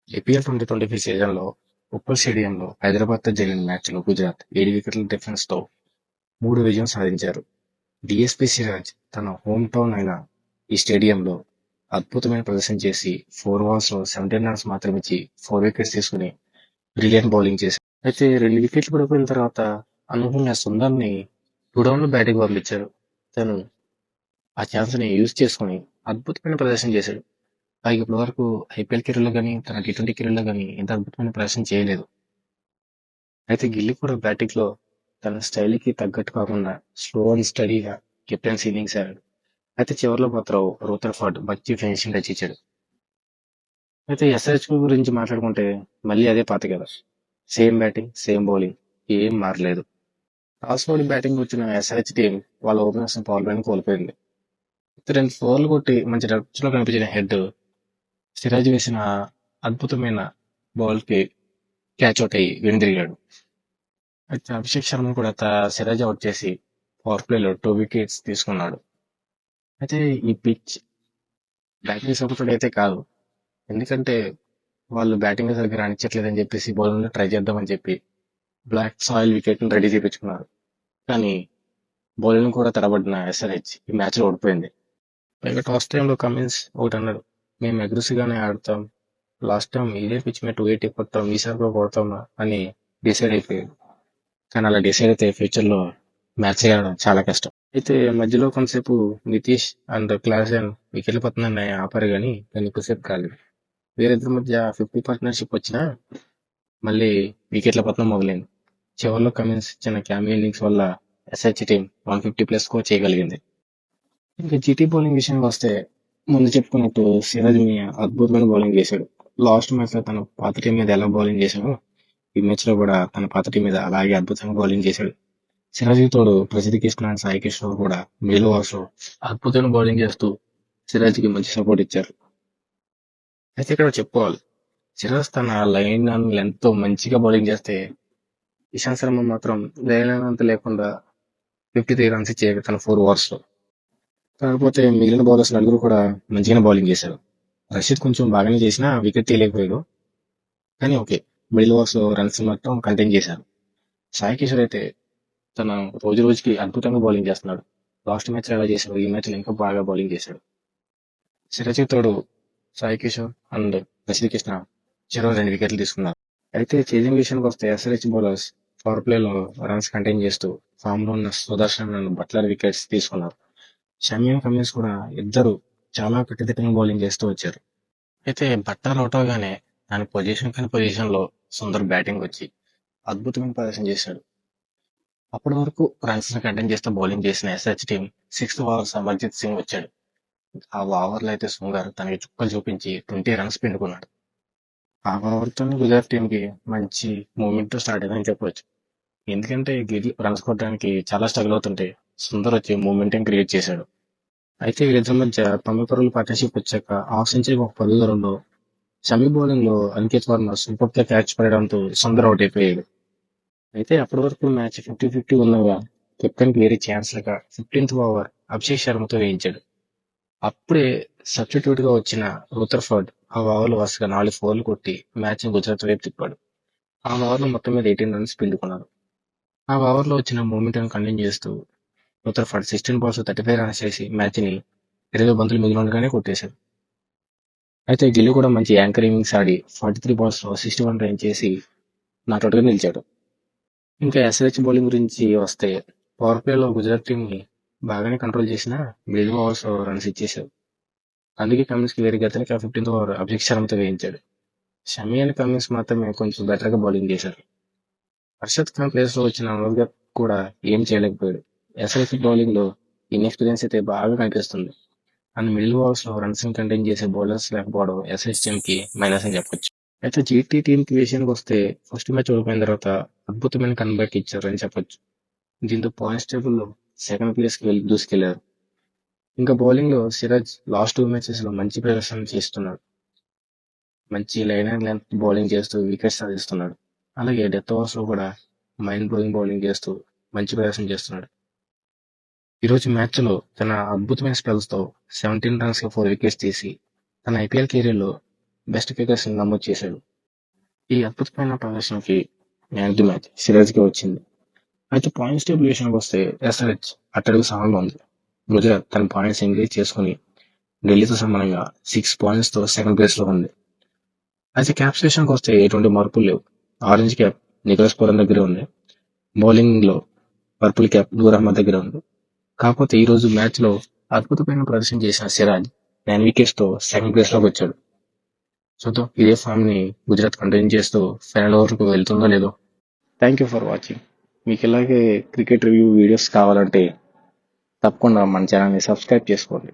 IPL 2025 సీజన్లో ఉప్పల్ స్టేడియంలో హైదరాబాద్తో జరిగిన మ్యాచ్లో గుజరాత్ 7 వికెట్ల డిఫరెన్స్తో 3 విజయం సాధించారు. డీఎస్పీ సిరాజ్ తన హోమ్ టౌన్ అయిన ఈ స్టేడియంలో అద్భుతమైన ప్రదర్శన చేసి 4 ఓవర్స్లో 17 రన్స్ మాత్రమే ఇచ్చి 4 వికెట్స్ తీసుకుని బ్రిలియంట్ బౌలింగ్ చేశారు. అయితే 2 వికెట్లు పడిపోయిన తర్వాత అనుకున్న సుందర్ని టుడౌన్లో బ్యాటింగ్ పంపించారు. తను ఆ ఛాన్స్ని యూజ్ చేసుకుని అద్భుతమైన ప్రదర్శన చేశాడు. పైగా ఇప్పటి వరకు ఐపీఎల్ కెరీర్లో కానీ తన టీ20 కెరీర్లో కానీ ఇంత అద్భుతమైన ప్రదర్శన చేయలేదు. అయితే గిల్లీ కూడా బ్యాటింగ్ లో తన స్టైల్కి తగ్గట్టు కాకుండా స్లో అండ్ స్టడీగా కెప్టెన్సీ ఇన్నింగ్స్ ఆడాడు. అయితే చివరిలో మాత్రం రూథర్ఫర్డ్ మంచి ఫినిషింగ్ టచ్ ఇచ్చాడు. అయితే ఎస్ఆర్హెచ్ గురించి మాట్లాడుకుంటే మళ్ళీ అదే పాత కదా, సేమ్ బ్యాటింగ్ సేమ్ బౌలింగ్, ఏం మారలేదు. టాస్ ఓడి బ్యాటింగ్ వచ్చిన ఎస్ఆర్హెచ్ టీం వాళ్ళ ఓపెనర్స్ పవర్ ప్లేని కోల్పోయింది. అయితే 2 ఫోర్లు కొట్టి మంచి టచ్ లో కనిపించిన హెడ్ సిరాజ్ వేసిన అద్భుతమైన బాల్ కి క్యాచ్ అవుట్ అయ్యి వెనుదిరిగాడు. అయితే అభిషేక్ శర్మ కూడా సిరాజ్ అవుట్ చేసి పవర్ ప్లేలో 2 వికెట్స్ తీసుకున్నాడు. అయితే ఈ పిచ్ బ్యాటింగ్ సపోర్టెడ్ అయితే కాదు, ఎందుకంటే వాళ్ళు బ్యాటింగ్ సరిగ్గా రాణించట్లేదని చెప్పేసి బౌలింగ్ ట్రై చేద్దామని చెప్పి బ్లాక్ సాయిల్ వికెట్ రెడీ చేయించుకున్నారు. కానీ బౌలింగ్ కూడా తడబడిన ఎస్ఆర్హెచ్ ఈ మ్యాచ్ లో ఓడిపోయింది. పైగా టాస్ టైంలో కమిన్స్ ఒకటి అన్నాడు, మేము అగ్రెసివ్ గానే ఆడతాం, లాస్ట్ టైం ఇదే పిచ్ మీద 280 కొట్టాం, ఈసారి కూడా కొడతాం అని డిసైడ్ అయిపోయాడు. కానీ అలా డిసైడ్ అయితే ఫ్యూచర్ లో మ్యాచ్ చేయడం చాలా కష్టం. అయితే మధ్యలో కొంతసేపు నితీష్ అండ్ క్లాసెన్ వికెట్ల పతనాన్ని ఆపారు, కానీ దాన్ని ఎక్కువసేపు కాలేదు. వీరిద్దరి మధ్య 50 పార్ట్నర్షిప్ వచ్చినా మళ్ళీ వికెట్ల పతనం మొదలైంది. చివరిలో కమిన్స్ చిన్న క్యామియో ఇన్నింగ్స్ వల్ల ఎస్హెచ్ టీం 150+ స్కోర్ చేయగలిగింది. ఇంకా జీటీ బౌలింగ్ విషయానికి వస్తే ముందు చెప్పుకున్నట్టు సిరాజ్ మియా అద్భుతమైన బౌలింగ్ చేశాడు. లాస్ట్ మ్యాచ్ లో తన పాత టీం మీద ఎలా బౌలింగ్ చేశాడో ఈ మ్యాచ్ లో కూడా తన పాత టీం మీద అలాగే అద్భుతంగా బౌలింగ్ చేశాడు. సిరాజ్ తోడు ప్రసిద్ధి కృష్ణ అండ్ సాయి కిషోర్ కూడా మిడిల్ ఓవర్స్ లో అద్భుతమైన బౌలింగ్ చేస్తూ సిరాజ్ కి మంచి సపోర్ట్ ఇచ్చారు. అయితే ఇక్కడ చెప్పుకోవాలి, సిరాజ్ తన లైన్ అండ్ లెంత్ తో మంచిగా బౌలింగ్ చేస్తే ఇషాంత్ శర్మ మాత్రం లైన్ అంత లేకుండా 53 రన్స్ ఇచ్చాడు తన 4 ఓవర్స్ లో. కాకపోతే మిగిలిన బౌలర్స్ నలుగురు కూడా మంచిగానే బౌలింగ్ చేశారు. రషీద్ కొంచెం బాగానే చేసినా వికెట్ తీయలేకపోయాడు. కానీ ఓకే, మిడిల్ ఓవర్స్ లో రన్స్ మొత్తం కంటైన్ చేశారు. సాయి కిషోర్ అయితే తన రోజు రోజుకి అద్భుతంగా బౌలింగ్ చేస్తున్నాడు. లాస్ట్ మ్యాచ్ ఎలా చేశాడు, ఈ మ్యాచ్ లో ఇంకా బాగా బౌలింగ్ చేశాడు. సిరాజ్ తోడు సాయి కిషోర్ అండ్ రషీద్ కృష్ణ చెరో 2 వికెట్లు తీసుకున్నారు. అయితే చేజింగ్ విషయానికి వస్తే ఎస్ఆర్హెచ్ బౌలర్స్ పవర్ ప్లే లో రన్స్ కంటైన్ చేస్తూ ఫామ్ లో ఉన్న సుదర్శన్ అండ్ బట్లర్ వికెట్స్ తీసుకున్నారు. షమి అండ్ కమిన్స్ కూడా ఇద్దరు చాలా కట్టుదిట్టంగా బౌలింగ్ చేస్తూ వచ్చారు. అయితే బట్లర్ అవుట్ అవగానే దాని పొజిషన్ కానీ పొజిషన్ లో సుందర్ బ్యాటింగ్ వచ్చి అద్భుతమైన ప్రదర్శన చేశాడు. అప్పటి వరకు రన్స్ కంటైన్ చేస్తూ బౌలింగ్ చేసిన SRH team 6th over Amarjit Singh వచ్చాడు. ఆ ఓవర్లో అయితే సుందర్ తనకి చుక్కలు చూపించి 20 రన్స్ పిండుకున్నాడు. ఆ ఓవర్తో గుజరాత్ టీం కి మంచి మూమెంట్ తో స్టార్ట్ అయిందని చెప్పవచ్చు. ఎందుకంటే గిల్ రన్స్ కొట్టడానికి చాలా స్ట్రగుల్ అవుతుంటే సుందర్ వచ్చి మూమెంట్ క్రియేట్ చేశాడు. అయితే వీళ్ళిద్దరి మధ్య 90 పరుగుల పార్ట్నర్షిప్ వచ్చాక హాఫ్ సెంచరీ ఒక 10 దూరంలో షమి బౌలింగ్ లో అంకిత్ వర్మ సూపర్ గా క్యాచ్ పడడంతో సుందర్ అవుట్ అయిపోయాడు. అయితే అప్పటి వరకు మ్యాచ్ 50-50 ఉన్నగా కెప్టెన్ కి వేరే ఛాన్స్ లేక 15th ఓవర్ అభిషేక్ శర్మతో వేయించాడు. అప్పుడే సబ్స్టిట్యూట్ గా వచ్చిన రూథర్ఫర్డ్ ఆ ఓవర్లో వరుసగా 4 ఫోర్లు కొట్టి మ్యాచ్ ని గుజరాత్ వైపు తిప్పాడు. ఆ ఓవర్లో మొత్తం మీద 18 రన్స్ పిండుకున్నారు. ఆ ఓవర్లో వచ్చిన మూమెంట్ కంటిన్యూ చేస్తూ రూథర్ఫర్డ్ 16 బాల్స్ 35 రన్స్ చేసి మ్యాచ్ ని 20 బంతులు మిగిలి ఉండగానే కొట్టేశాడు. అయితే గిల్లి కూడా మంచి యాంకర్ ఇన్నింగ్స్ ఆడి 43 బాల్స్ లో 61 రన్ చేసి నాట్అవుట్ గా నిలిచాడు. ఇంకా ఎస్ఆర్హెచ్ బౌలింగ్ గురించి వస్తే పవర్ ప్లే లో గుజరాత్ టీం ని బాగానే కంట్రోల్ చేసినా మిడిల్ ఓవర్స్ లో రన్స్ ఇచ్చేశారు. అందుకే కమిన్స్ కి వేరే గతనికి 15th ఓవర్ అభిషేక్ శర్మతో వేయించాడు. షమి అండ్ కమిన్స్ మాత్రమే కొంచెం బెటర్ గా బౌలింగ్ చేశారు. హర్షద్ ఖాన్ ప్లేస్ లో వచ్చిన అనుజ్గా కూడా ఏం చేయలేకపోయాడు. ఎస్ఆర్హెచ్ బౌలింగ్ లో ఇన్ఎక్స్పీరియన్స్ అయితే బాగా కనిపిస్తుంది. అండ్ మిడిల్ ఓవర్స్ లో రన్స్ కంటైన్ చేసే బౌలర్స్ లేకపోవడం ఎస్ఎస్ టీమ్ కి మైనస్ అని చెప్పొచ్చు. అయితే జీటీ టీం కి విషయానికి వస్తే ఫస్ట్ మ్యాచ్ ఓడిపోయిన తర్వాత అద్భుతమైన కన్బ్యాక్ ఇచ్చారు అని చెప్పొచ్చు. దీంతో పాయింట్స్ టేబుల్ లో సెకండ్ ప్లేస్ కి వెళ్ళి దూసుకెళ్లారు. ఇంకా బౌలింగ్ లో సిరాజ్ లాస్ట్ 2 మ్యాచెస్ లో మంచి ప్రదర్శన చేస్తున్నాడు. మంచి లైన్ అండ్ లెంత్ బౌలింగ్ చేస్తూ వికెట్స్ సాధిస్తున్నాడు. అలాగే డెత్ ఓవర్స్ లో కూడా మైండ్ బ్లోయింగ్ బౌలింగ్ చేస్తూ మంచి ప్రదర్శన చేస్తున్నాడు. ఈ రోజు మ్యాచ్ లో తన అద్భుతమైన స్పెల్స్ తో 17 రన్స్ కి 4 వికెట్స్ తీసి తన ఐపీఎల్ కెరీర్ లో బెస్ట్ ఫిగర్స్ నమోదు చేశాడు. ఈ అద్భుతమైన ప్రదర్శనకి మ్యాన్ ఆఫ్ ది మ్యాచ్ సిరాజ్‌కే వచ్చింది. అయితే పాయింట్స్ టేబుల్ విషయానికి వస్తే ఎస్ఆర్హెచ్ అట్టడుగు స్థానంలో ఉంది. గుజరాత్ తన పాయింట్స్ ఎంగేజ్ చేసుకుని ఢిల్లీతో సమానంగా 6 పాయింట్స్‌తో సెకండ్ ప్లేస్‌లో ఉంది. అయితే క్యాప్స్ విషయానికి వస్తే ఎటువంటి మార్పులు లేవు. ఆరెంజ్ క్యాప్ నికోలస్ పూరన్ దగ్గరే ఉంది. బౌలింగ్‌లో పర్పుల్ క్యాప్ నూర్ అహ్మద్ దగ్గర ఉంది. కాకపోతే ఈ రోజు మ్యాచ్‌లో అద్భుతమైన ప్రదర్శన చేసిన సిరాజ్ 9 వికెట్స్‌తో సెకండ్ ప్లేస్‌లోకి వచ్చాడు. చూద్దాం ఇదే ఫామ్‌ని గుజరాత్ కంటిన్యూ చేస్తూ ఫైనల్ వరకు వెళ్తుందో లేదో. Thank you for watching. మీకు ఇలాగే క్రికెట్ రివ్యూ వీడియోస్ కావాలంటే తప్పకుండా మన ఛానల్ని సబ్స్క్రైబ్ చేసుకోండి.